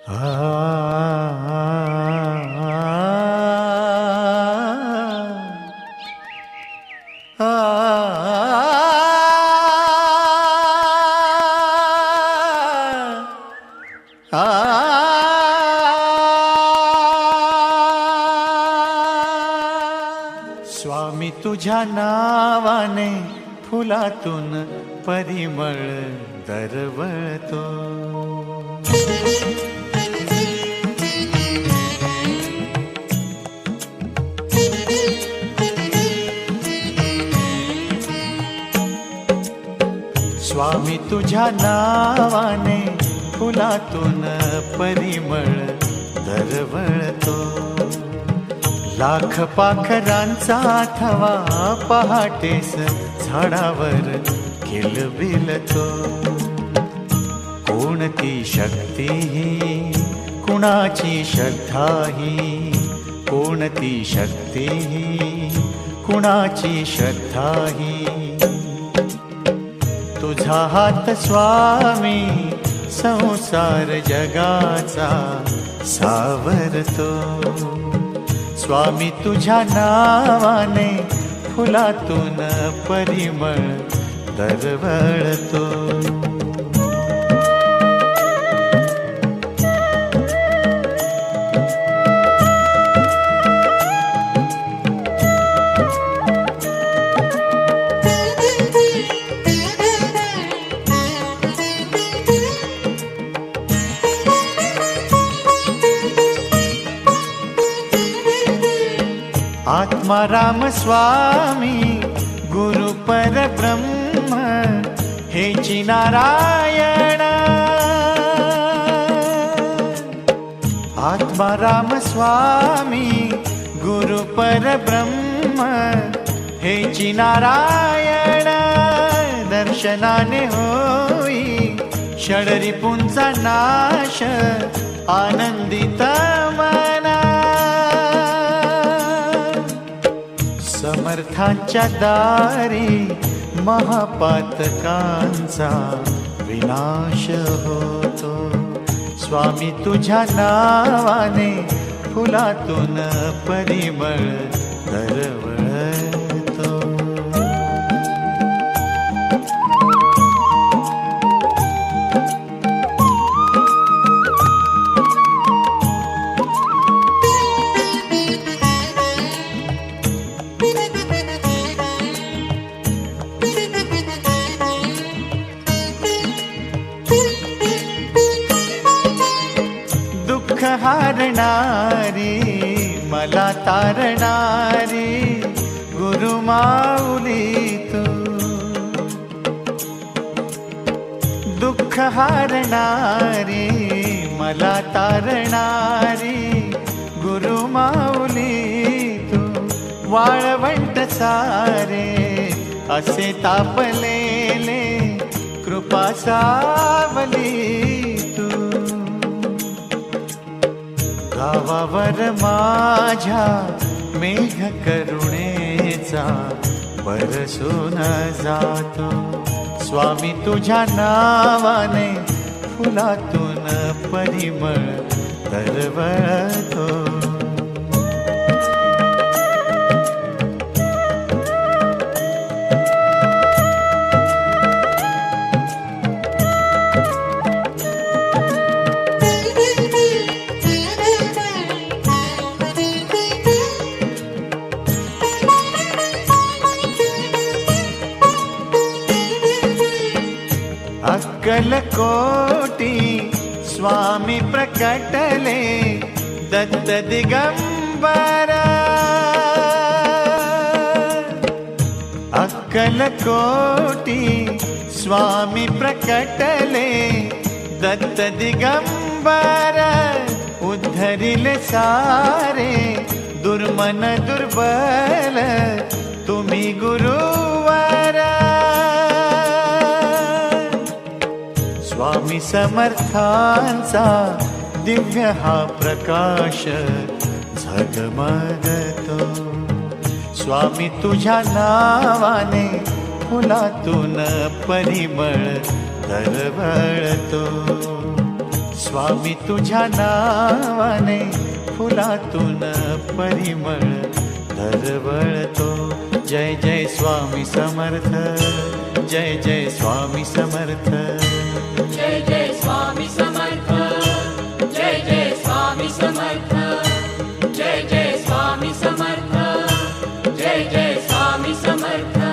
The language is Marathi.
स्वामी तुझ्या नावाने फुलातून परिमळ दरवळतो. स्वामी तुझ्या नावाने फुलातून परिमळ दरवळतो. लाख पाखरांचा थवा पहाटेस झाडावर किलबिलतो. कोणती शक्ती ही कुणाची श्रद्धा ही, कोणती शक्ती ही कुणाची श्रद्धा ही. तुझा हात स्वामी संसार जगाचा सावरतो. स्वामी तुझ्या नावाने फुलातून परिमळ दरवळतो. आत्मा राम स्वामी गुरु परब्रह्म हेची नारायण. आत्मा राम स्वामी गुरु परब्रह्म हेची नारायण. दर्शनाने होई षडरिपुंचा नाश आनंदित मना. समर्थांच्या दारी महापातकांचा विनाश होतो. स्वामी तुझ्या नावाने फुलातून परिमळ दरवळतो. दुःख हारणारी मला तारणारी गुरु माऊली तू. दुःख हारणारी मला तारणारी गुरु माऊली तू. वाळवंट सारे असे तापलेले कृपा सावली तू. गावावर माझ्या मेघ करुणेचा बरसून जातो. स्वामी तुझ्या नावाने फुलातून परिमळ दरवळतो. अक्कलकोटी स्वामी प्रकटले दत्त दिगंबर. अक्कलकोटी स्वामी प्रकटले दत्त दिगंबर. उद्धरिले सारे दुर्मन दुर्बल तुम्ही गुरुवर. स्वामी समर्थांचा दिव्य हा प्रकाश झगमगतो. स्वामी तुझ्या नावाने फुलातून परिमळ दरवळतो. स्वामी तुझ्या नावाने फुलातून परिमळ दरवळतो. जय जय स्वामी समर्थ, जय जय स्वामी समर्थ. जय जय स्वामी समर्थ, जय जय स्वामी समर्थ, जय जय स्वामी समर्थ, जय जय स्वामी समर्थ.